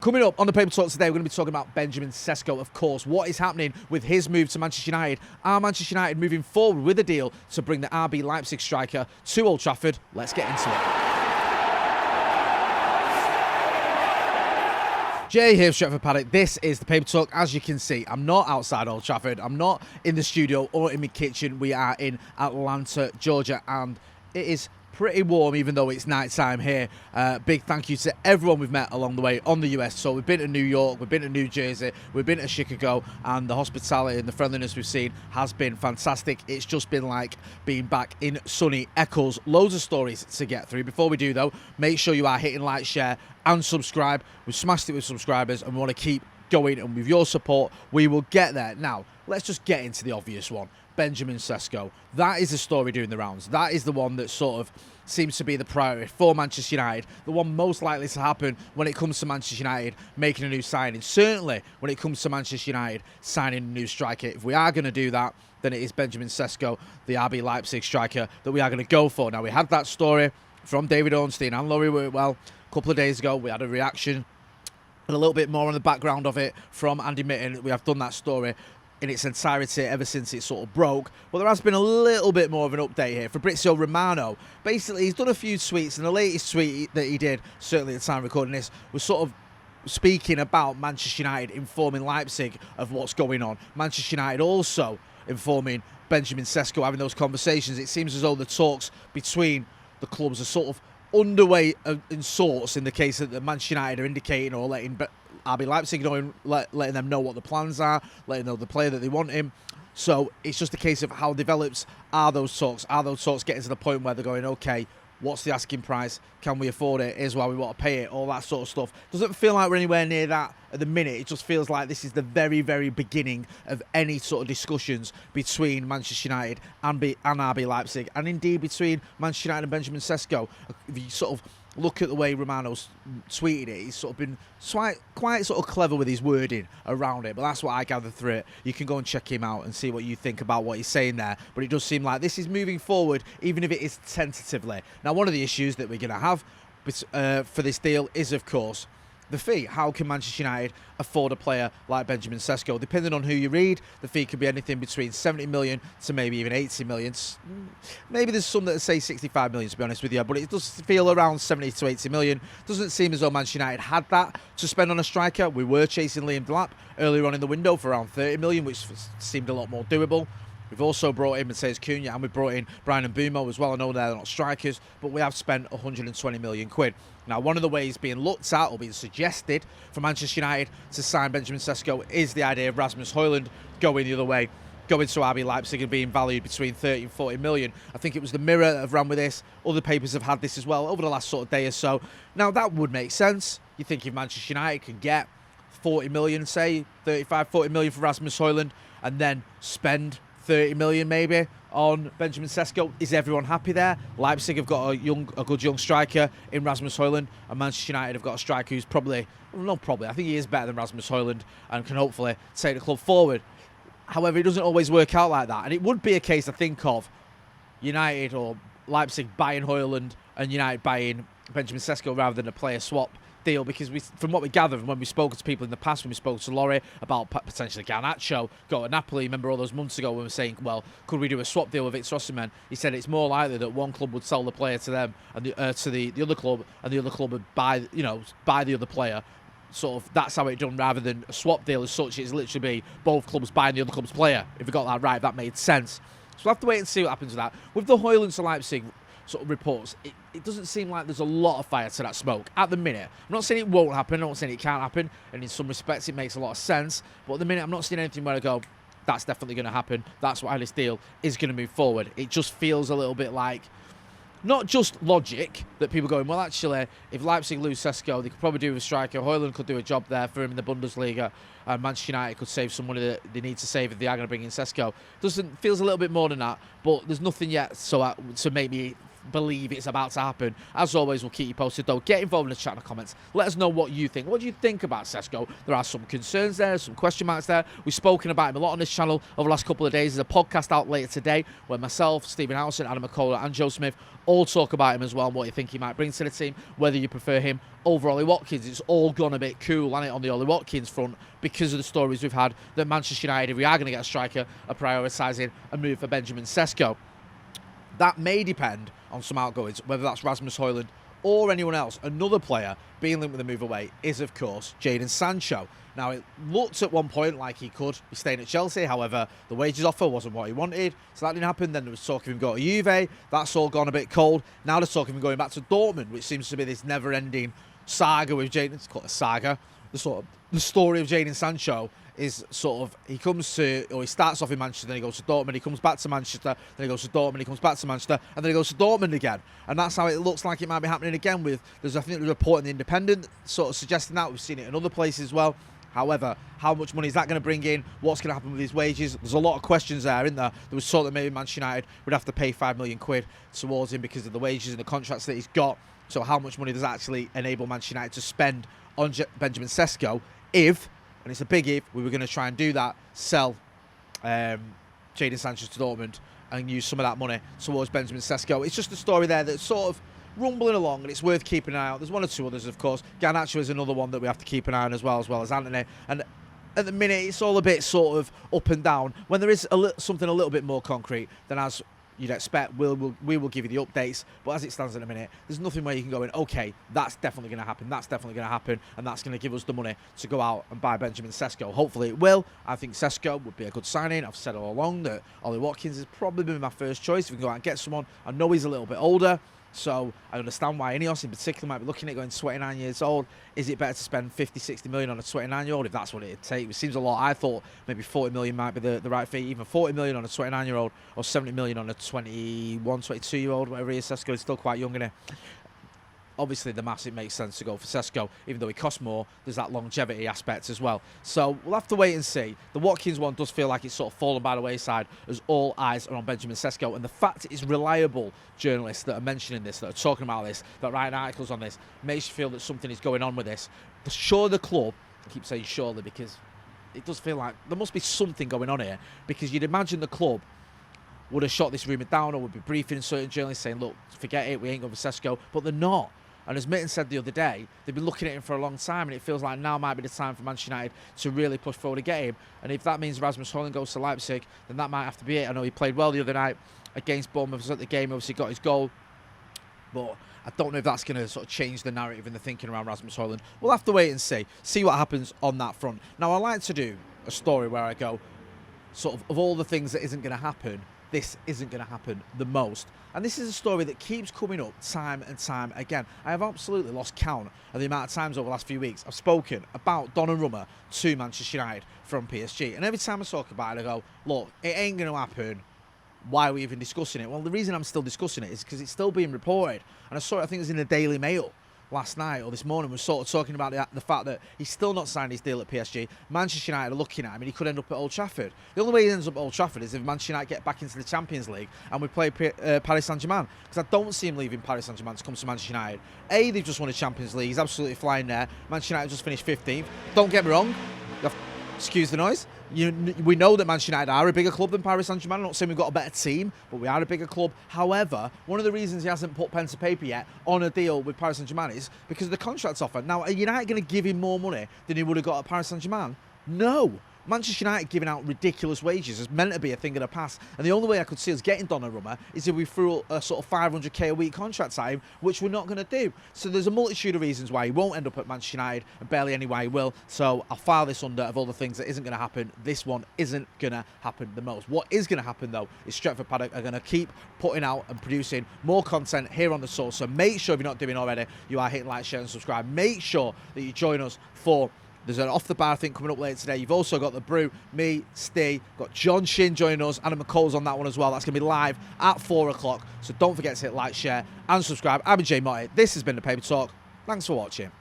Coming up on the Paper Talk today, we're going to be talking about Benjamin Sesko, of course. What is happening with his move to Manchester United? Are Manchester United moving forward with a deal to bring the RB Leipzig striker to Old Trafford? Let's get into it. Jay here, Stretford, Paddock. This is the Paper Talk. As you can see, I'm not outside Old Trafford. I'm not in the studio or in my kitchen. We are in Atlanta, Georgia, and it is pretty warm, even though it's night time here. Big thank you to everyone we've met along the way on the US. So we've been to New York, we've been to New Jersey, we've been to Chicago, and the hospitality and the friendliness we've seen has been fantastic. It's just been like being back in sunny Eccles. Loads of stories to get through. Before we do though, make sure you are hitting like, share and subscribe. We've smashed it with subscribers and we want to keep going, and with your support we will get there. Now let's just get into the obvious one. Benjamin Sesko. That is the story doing the rounds. That is the one that sort of seems to be the priority for Manchester United. The one most likely to happen when it comes to Manchester United making a new signing. Certainly when it comes to Manchester United signing a new striker. If we are going to do that, then it is Benjamin Sesko, the RB Leipzig striker, that we are going to go for. Now, we had that story from David Ornstein and Laurie Whitwell a couple of days ago. We had a reaction and a little bit more on the background of it from Andy Mitten. We have done that story in its entirety ever since it sort of broke. But there has been a little bit more of an update here. Fabrizio Romano, basically he's done a few tweets, and the latest tweet that he did, certainly at the time of recording this, was sort of speaking about Manchester United informing Leipzig of what's going on. Manchester United also informing Benjamin Sesko, having those conversations. It seems as though the talks between the clubs are sort of underway in sorts, in the case that the Manchester United are indicating or letting RB Leipzig know, letting them know what the plans are, letting them know the player that they want him. So it's just a case of how developed are those talks? Are those talks getting to the point where they're going, okay, what's the asking price? Can we afford it? Here's why we want to pay it. All that sort of stuff. Doesn't feel like we're anywhere near that at the minute. It just feels like this is the very, very beginning of any sort of discussions between Manchester United and RB Leipzig, and indeed between Manchester United and Benjamin Sesko. If you sort of look at the way Romano's tweeted it, he's sort of been quite sort of clever with his wording around it, but that's what I gathered through it. You can go and check him out and see what you think about what he's saying there, but it does seem like this is moving forward, even if it is tentatively. Now, one of the issues that we're going to have for this deal is, of course, the fee. How can Manchester United afford a player like Benjamin Sesko? Depending on who you read, the fee could be anything between 70 million to maybe even 80 million. Maybe there's some that say 65 million, to be honest with you, but it does feel around 70 to 80 million. Doesn't seem as though Manchester United had that to spend on a striker. We were chasing Liam Delap earlier on in the window for around 30 million, which seemed a lot more doable. We've also brought in Matheus Cunha, and we've brought in Brian Mbeumo as well. I know they're not strikers, but we have spent 120 million quid. Now, one of the ways being looked at or being suggested for Manchester United to sign Benjamin Sesko is the idea of Rasmus Hojlund going the other way, going to RB Leipzig and being valued between 30 and 40 million. I think it was the Mirror that have run with this. Other papers have had this as well over the last sort of day or so. Now, that would make sense. You think if Manchester United can get 40 million, say 35, 40 million for Rasmus Hojlund, and then spend 30 million maybe on Benjamin Sesko, is everyone happy there? Leipzig have got a good young striker in Rasmus Hojlund, and Manchester United have got a striker who's I think he is better than Rasmus Hojlund and can hopefully take the club forward. However, it doesn't always work out like that, and it would be a case, I think, of United or Leipzig buying Hojlund and United buying Benjamin Sesko rather than a player swap deal, because from what we gathered when we spoke to people in the past, when we spoke to Laurie about potentially Garnacho go to Napoli, remember all those months ago when we were saying, well, could we do a swap deal with Victor Osimhen? He said it's more likely that one club would sell the player to them and to the other club, and the other club would buy the other player. Sort of that's how it's done, rather than a swap deal as such. It's literally be both clubs buying the other club's player. If we got that right, that made sense. So we'll have to wait and see what happens with that. With the Hojlund to Leipzig sort of reports, it doesn't seem like there's a lot of fire to that smoke at the minute. I'm not saying it won't happen, I'm not saying it can't happen, and in some respects it makes a lot of sense, but at the minute I'm not seeing anything where I go, that's definitely going to happen, that's why this deal is going to move forward. It just feels a little bit like, not just logic, that people going, well, actually, if Leipzig lose Sesko, they could probably do with a striker. Hojlund could do a job there for him in the Bundesliga, and Manchester United could save some money that they need to save if they are going to bring in Sesko. Feels a little bit more than that, but there's nothing yet to make me believe it's about to happen. As always, we'll keep you posted though. Get involved in the chat and comments. Let us know what you think. What do you think about Sesko? There are some concerns there, some question marks there. We've spoken about him a lot on this channel over the last couple of days. There's a podcast out later today where myself, Stephen Howson, Adam McCullough and Joe Smith all talk about him as well and what you think he might bring to the team, whether you prefer him over Ollie Watkins. It's all gone a bit cool, hasn't it, on the Ollie Watkins front because of the stories we've had that Manchester United, if we are going to get a striker, are prioritising a move for Benjamin Sesko. That may depend on some outgoings, whether that's Rasmus Hojlund or anyone else. Another player being linked with a move away is, of course, Jadon Sancho. Now, it looked at one point like he could be staying at Chelsea. However, the wages offer wasn't what he wanted, so that didn't happen. Then there was talk of him going to Juve. That's all gone a bit cold. Now there's talk of him going back to Dortmund, which seems to be this never-ending saga with Jadon. It's called a saga. The story of Jadon Sancho is he starts off in Manchester, then he goes to Dortmund, he comes back to Manchester, then he goes to Dortmund, he comes back to Manchester, and then he goes to Dortmund again. And that's how it looks like it might be happening again I think there's a report in The Independent sort of suggesting that. We've seen it in other places as well. However, how much money is that going to bring in? What's going to happen with his wages? There's a lot of questions there, isn't there? There was thought that maybe Manchester United would have to pay £5 million towards him because of the wages and the contracts that he's got. So how much money does that actually enable Manchester United to spend on Benjamin Sesko if, and it's a big if, we were going to try and do that, sell Jadon Sancho to Dortmund and use some of that money towards Benjamin Sesko? It's just a story there that's sort of rumbling along, and it's worth keeping an eye out. There's one or two others, of course. Garnacho is another one that we have to keep an eye on as well as Anthony. And at the minute, it's all a bit sort of up and down. When there is something a little bit more concrete, then as you'd expect, we will give you the updates. But as it stands in a minute, there's nothing where you can go in, okay, that's definitely going to happen, that's definitely going to happen, and that's going to give us the money to go out and buy Benjamin Sesko. Hopefully it will. I think Sesko would be a good signing. I've said all along that Ollie Watkins has probably been my first choice. If we can go out and get someone, I know he's a little bit older, so I understand why Ineos in particular might be looking at going 29 years old. Is it better to spend 50, 60 million on a 29-year-old if that's what it'd take? It seems a lot. I thought maybe 40 million might be the right fee. Even 40 million on a 29-year-old or 70 million on a 21, 22-year-old, whatever he is. Sesko is still quite young, isn't he? Obviously, the mass, it makes sense to go for Sesko. Even though he costs more, there's that longevity aspect as well. So we'll have to wait and see. The Watkins one does feel like it's sort of fallen by the wayside as all eyes are on Benjamin Sesko. And the fact it's reliable journalists that are mentioning this, that are talking about this, that write articles on this, makes you feel that something is going on with this. Sure, the club, I keep saying surely because it does feel like there must be something going on here, because you'd imagine the club would have shot this rumour down or would be briefing certain journalists saying, look, forget it, we ain't going for Sesko. But they're not. And as Mitten said the other day, they've been looking at him for a long time, and it feels like now might be the time for Manchester United to really push forward and get him. And if that means Rasmus Hojlund goes to Leipzig, then that might have to be it. I know he played well the other night against Bournemouth. Was at the game, obviously got his goal. But I don't know if that's going to sort of change the narrative and the thinking around Rasmus Hojlund. We'll have to wait and see what happens on that front. Now, I like to do a story where I go, sort of all the things that isn't going to happen, this isn't going to happen the most. And this is a story that keeps coming up time and time again. I have absolutely lost count of the amount of times over the last few weeks I've spoken about Donnarumma to Manchester United from PSG. And every time I talk about it, I go, look, it ain't going to happen. Why are we even discussing it? Well, the reason I'm still discussing it is because it's still being reported. And I saw it, I think it was in the Daily Mail last night or this morning, was sort of talking about the fact that he's still not signed his deal at PSG. Manchester United are looking at him and he could end up at Old Trafford. The only way he ends up at Old Trafford is if Manchester United get back into the Champions League and we play Paris Saint-Germain, because I don't see him leaving Paris Saint-Germain to come to Manchester United. They've just won a Champions League, he's absolutely flying there. Manchester United just finished 15th. Don't get me wrong, excuse the noise. We know that Manchester United are a bigger club than Paris Saint-Germain. I'm not saying we've got a better team, but we are a bigger club. However, one of the reasons he hasn't put pen to paper yet on a deal with Paris Saint-Germain is because of the contract offer. Now, are United going to give him more money than he would have got at Paris Saint-Germain? No. Manchester United giving out ridiculous wages is meant to be a thing of the past, and the only way I could see us getting Donnarumma is if we threw a sort of 500k a week contract at him, which we're not going to do. So there's a multitude of reasons why he won't end up at Manchester United, and barely any why he will. So I'll file this under, of all the things that isn't going to happen, this one isn't going to happen the most. What is going to happen though is Stretford Paddock are going to keep putting out and producing more content here on the Source. So make sure, if you're not doing already, you are hitting like, share and subscribe. Make sure that you join us for there's an Off the Bar thing coming up later today. You've also got The Brew, me, Steve, got John Shin joining us, Adam McCall's on that one as well. That's going to be live at 4 o'clock. So don't forget to hit like, share and subscribe. I'm Jay Motti. This has been The Paper Talk. Thanks for watching.